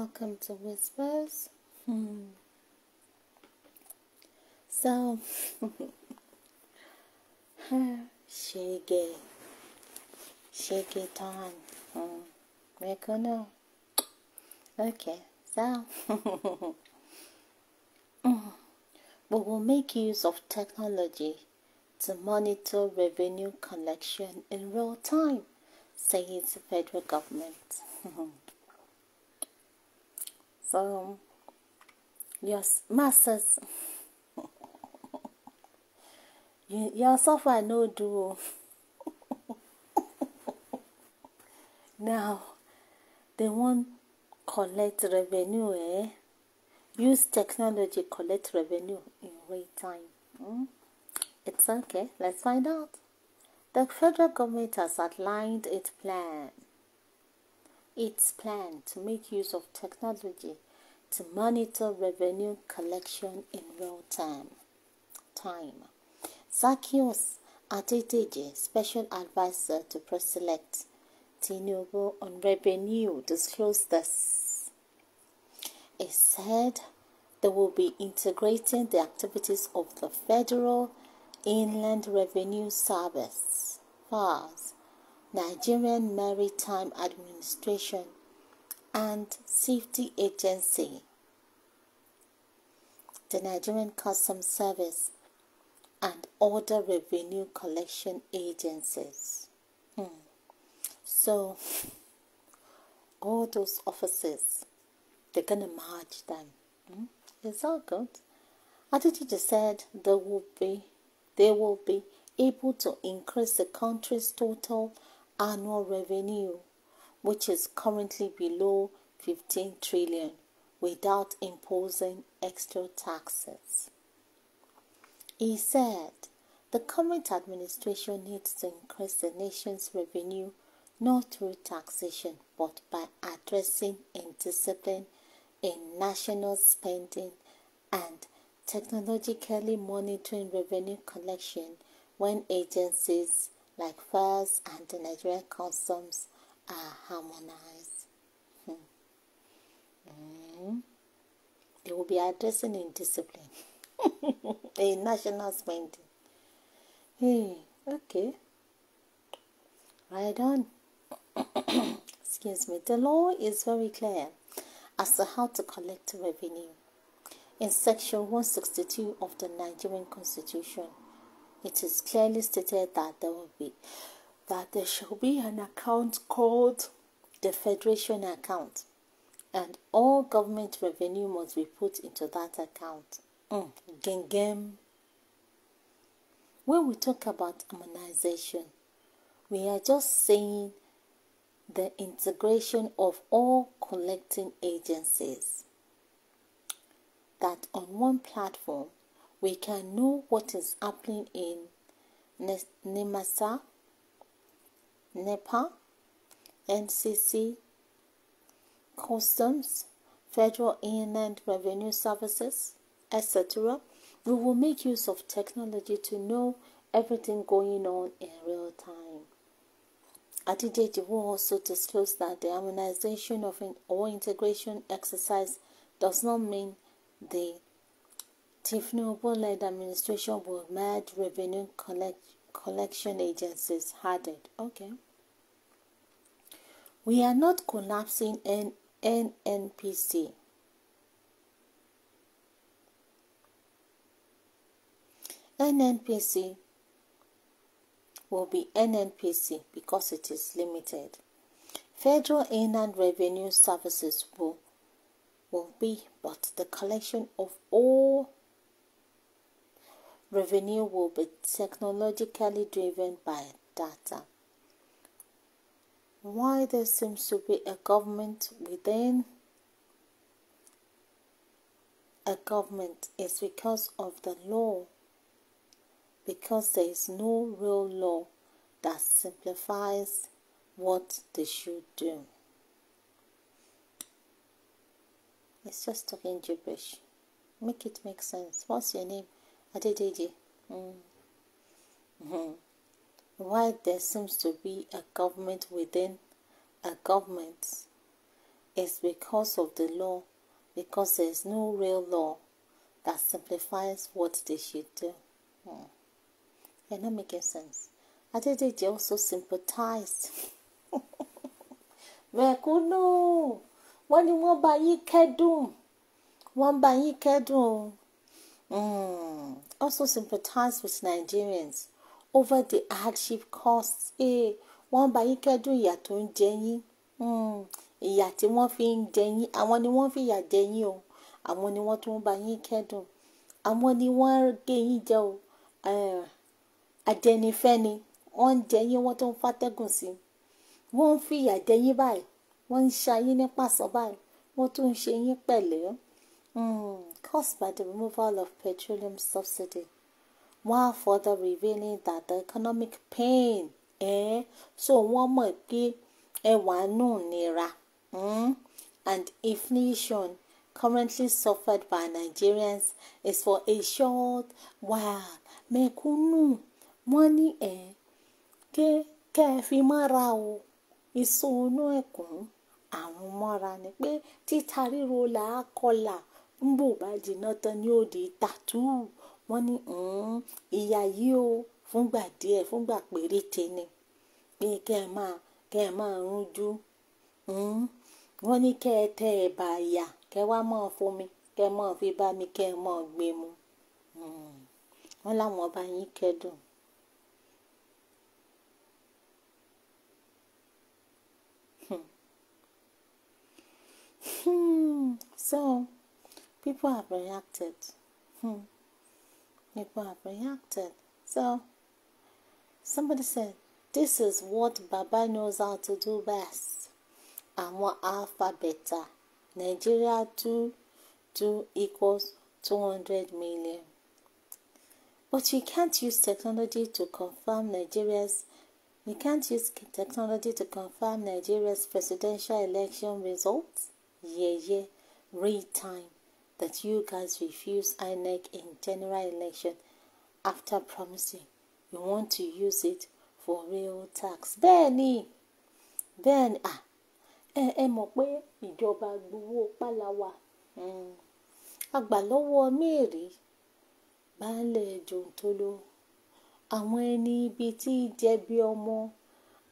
Welcome to Whispers. So, shake it on. We're gonna. Okay, so we will make use of technology to monitor revenue collection in real time, says the federal government. So, your masters, your software no do. Now, they won't collect revenue, Use technology collect revenue in real time. It's okay. Let's find out. The federal government has outlined its plan to make use of technology to monitor revenue collection in real time. Zacchaeus Ateteje, Special Advisor to President Tinubu on Revenue, disclosed this. He said they will be integrating the activities of the Federal Inland Revenue Service, FARS, Nigerian Maritime Administration, and Safety Agency, the Nigerian Customs Service, and other revenue collection agencies. So, all those offices, they're going to merge them. It's all good. Adetutu said they will be able to increase the country's total annual revenue, which is currently below 15 trillion, without imposing extra taxes. He said the current administration needs to increase the nation's revenue not through taxation but by addressing indiscipline in national spending and technologically monitoring revenue collection when agencies like FARS and the Nigerian Customs are harmonized. They will be addressing indiscipline in national spending. Okay. Right on. Excuse me. The law is very clear as to how to collect revenue. In Section 162 of the Nigerian Constitution, it is clearly stated that there shall be an account called the Federation account, and all government revenue must be put into that account. When we talk about harmonization, we are just saying the integration of all collecting agencies, that on one platform we can know what is happening in NIMASA, NEPA, NCC, Customs, Federal Inland Revenue Services, etc. We will make use of technology to know everything going on in real time. Adedeji will also disclose that the harmonization of or integration exercise does not mean the Tinubu-led administration will merge revenue collection agencies. Added. Okay. We are not collapsing NNPC. NNPC will be NNPC because it is limited. Federal Inland Revenue Services will be, but the collection of all revenue will be technologically driven by data. Why there seems to be a government within a government is because of the law. Because there is no real law that simplifies what they should do. It's just talking gibberish. Make it make sense. What's your name? Adedeji. Why there seems to be a government within a government is because of the law, because there's no real law that simplifies what they should do. You're not making sense. Adedeji also sympathized. Mẹ̀kúnnù, wọ́n ní wọ́n bá yín kẹ́dùn. Wọ́n bá yín kẹ́dùn. Also sympathized with Nigerians over the hardship costs. Wọ́n bá yín kẹ́dùn ìyà tó ń jẹ yín. Ìyà tí wọ́n fi ń jẹ yín. Àwọn ni wọ́n fi ìyà jẹ yín o. Àwọn ni wọ́n tún bá yín kẹ́dùn. Àwọn ni wọ́n gé yín jẹ o. Ajẹnifẹ́ni. Wọ́n ń jẹ yín, wọ́n tún ń fàtẹ́gùn sí. Wọ́n ń fi ìyà jẹ yín báyìí. Wọ́n ń ṣa yín ní pàṣọ báyìí. Wọ́n tún ń ṣe yín pẹ̀lẹ́. Caused by the removal of petroleum subsidy, while further revealing that the economic pain, so wọ́n mọ̀ pé ẹwà nù nira, and inflation currently suffered by Nigerians is for a short while. Mẹ̀kúnnù, wọ́n ní kẹ́ ẹ fi mọ́ra o. Ìsọnù ẹ̀kún àwọn mọ́ra ni pé títa ríro là á kọlà ń bò bá jìnnà tán ní òde tàtú. Wọ́n ní ìyà yìí o fúngbà díẹ̀ fúngbà péréte ni pé kẹ́ ẹ máa rújú. Wọ́n ní kẹ́ ẹ tẹ ẹ̀bà àyà kẹ́ wá máa fomi kẹ́ ẹ máa fi bá mi kẹ́ ẹ máa gbé mu. Wọ́n láwọn bá yín kẹ́dùn. So, people have reacted. People have reacted. So, somebody said, this is what Baba knows how to do best. Àwọn alphabet. Nigeria 2 equals 200 million. But you can't use technology to confirm Nigeria's presidential election results. Real time that you guys refuse INEC in general election after promising you want to use it for real tax. Bẹ́ẹ̀ni, ẹ mọ̀ pé ìjọba gbowó pálawà. Àgbà lọ́wọ́ mẹ́rì baálẹ̀ jòǹtóló. Àwọn ẹni ibi tí jẹ̀bi ọmọ.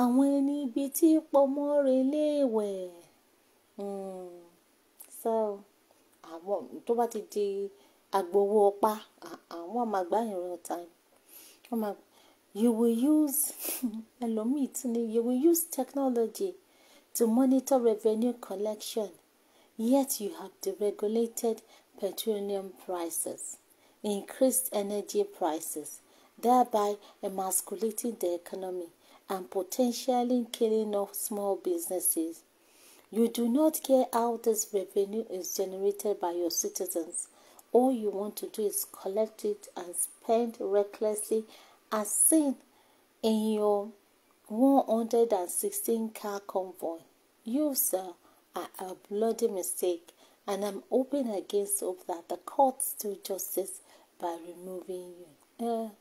Àwọn ẹni ibi tí pọmọ reléèwẹ̀. So, àwọn tó bá ti di agbowó ọpá, àwọn máa gbá ìran time. You will use technology to monitor revenue collection, yet you have deregulated petroleum prices, increased energy prices, thereby emasculating the economy and potentially killing off small businesses. You do not care how this revenue is generated by your citizens. All you want to do is collect it and spend recklessly as seen in your 116-car convoy. You, sir, are a bloody mistake, and I'm hoping against hope that the courts do justice by removing you.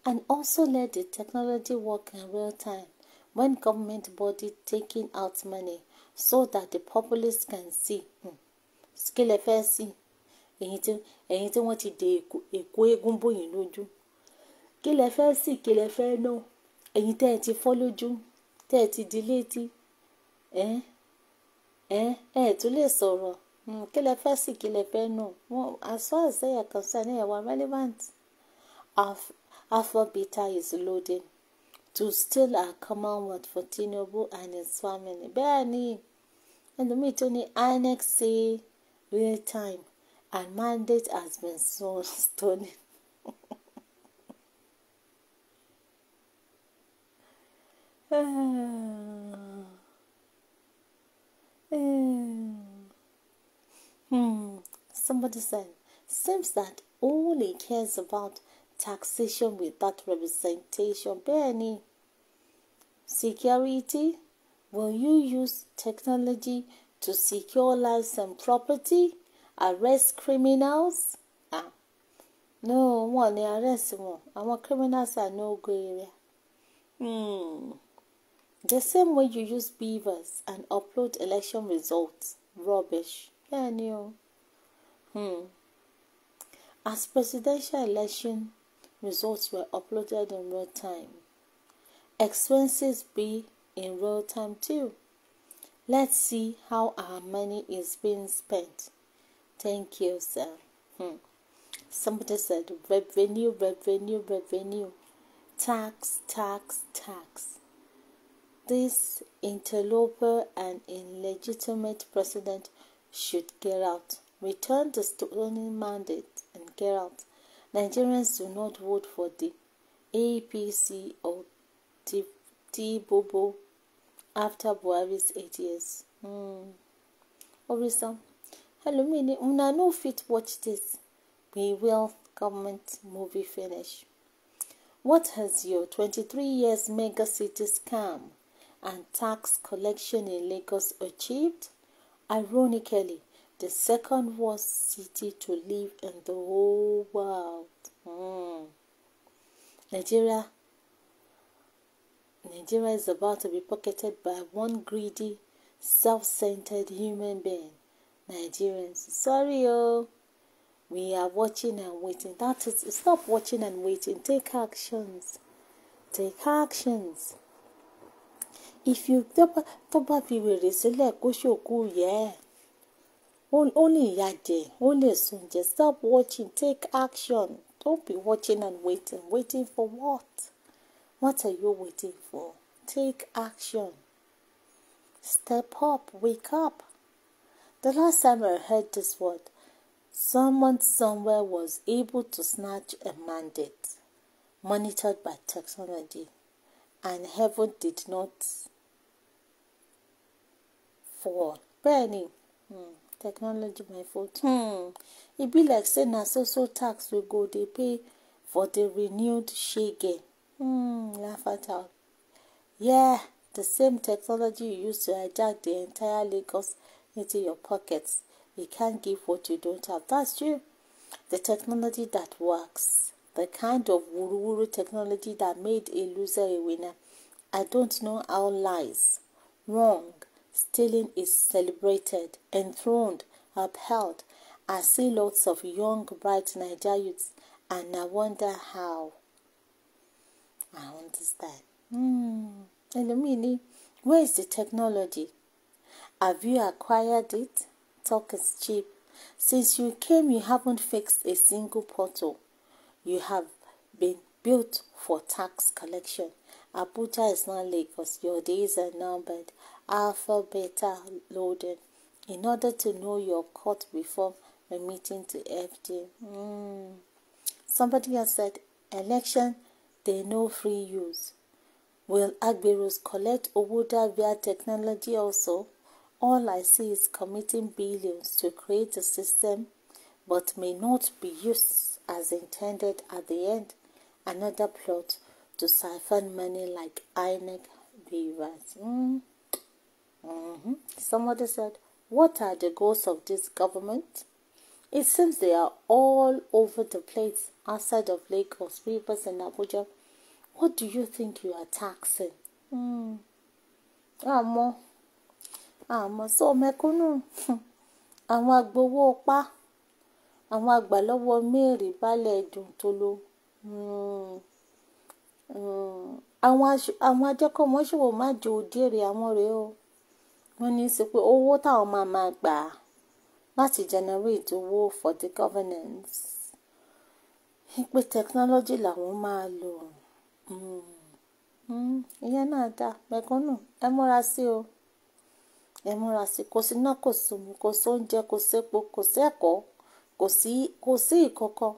And also let the technology work in real time when government body taking out money so that the populace can see. Skill FSC. Èyí tí wọ́n ti dé èkó eégún bóyìn lójú. Kí lẹ fẹ́ sí, kí lẹ fẹ́ ná. Èyí tẹ́ ẹ ti fọ́ lójú, tẹ́ ẹ ti di létí. Tún lè sọ̀rọ̀. Kí lẹ fẹ́ sí, kí lẹ fẹ́ ná. As far as they are concerned, they are relevant. Alpha Beta is loading to steal our Commonwealth for Tinubu and his family. Bẹ́ẹ̀ni, ẹlòmíì tó ní INEC say real time and mandate has been stolen. Somebody said, seems that all he cares about taxation without representation. Bẹ́ẹ̀ni, security. Will you use technology to secure lives and property? Arrest criminals? No, wọ́n ní arrest wọn. Àwọn criminals are no go area. The same way you use beavers and upload election results. Rubbish. Yeah, no. As presidential election results were uploaded in real time, expenses be in real time too. Let's see how our money is being spent. Thank you, sir. Somebody said revenue. Tax. This interloper and illegitimate president should get out. Return the stolen mandate and get out. Nigerians do not vote for the APC or T-Bobo after Buhari's 8 years. Orisa, hello, mini. Una no fit watch this. We will government movie finish. What has your 23 years mega city scam and tax collection in Lagos achieved? Ironically, the second worst city to live in the whole world. Nigeria is about to be pocketed by one greedy, self-centered human being. Nigerians, sorry, we are watching and waiting. That is, stop watching and waiting. Take actions. If you probably will select Koshoku, yeah. Only yaje, only sunje. Stop watching. Take action. Don't be watching and waiting. Waiting for what? What are you waiting for? Take action. Step up. Wake up. The last time I heard this word, someone somewhere was able to snatch a mandate monitored by technology, and heaven did not fall. Penny, technology my fault. It be like saying na social tax we go they pay for the renewed shege. Laugh at out. Yeah, the same technology you use to hijack the entire Lagos into your pockets. You can't give what you don't have. That's true. The technology that works. The kind of wuru-wuru technology that made a loser a winner. I don't know how lies, wrong, stealing is celebrated, enthroned, upheld. I see lots of young, bright Niger youths, and I wonder how. I understand. Elomini, where is the technology? Have you acquired it? Talk is cheap. Since you came, you haven't fixed a single portal. You have been built for tax collection. Abuja is not Lagos. Your days are numbered. Alpha, beta, loading. In order to know your court before remitting to FD. Somebody has said, election, they know free use. Will Agberos collect Owoda via technology also? All I see is committing billions to create a system, but may not be used as intended at the end. Another plot to siphon money like INEC beavers. Somebody said, what are the goals of this government? It seems they are all over the place outside of Lagos, Rivers, and Abuja. What do you think you are taxing? So mekunu. Àwọn agbowó pa. Àwọn àgbàlọ́wọ́ mẹ́rin balẹ̀ dùn tó ló. Àwọn ajẹ́kọ̀ọ́mọṣòwò má jò jèrè àwọn rèé o. Wọ́n ní sí pé owó táwọn máa gbà láti generate owó for the governance. Pé technology làwọn máa lò. Ìyẹn náà dá mẹ̀kúnnù ẹ múra sí o. Ẹ múra sí, kò sí iná, kò sómi, kò sí oúnjẹ, kò sí epo, kò sí ẹ̀kọ́, kò sí ìkọ̀kọ̀.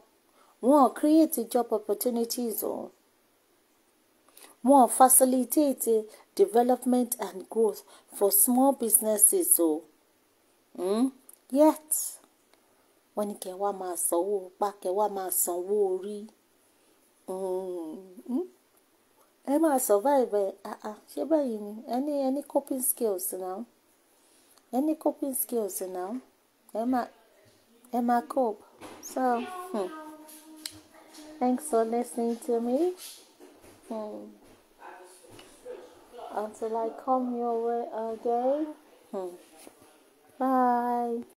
Wọ́n create job opportunities o. Wọ́n facilitate development and growth for small businesses o. Yet wọ́n ní kẹ́ wá máa sanwó pa, kẹ́ wá máa sanwó orí. Ẹ máa survive ṣé báyìí ni? Any coping skills now? Any coping skills now? Ẹ máa cope. So, thanks for listening to me. until I come your way again. Bye.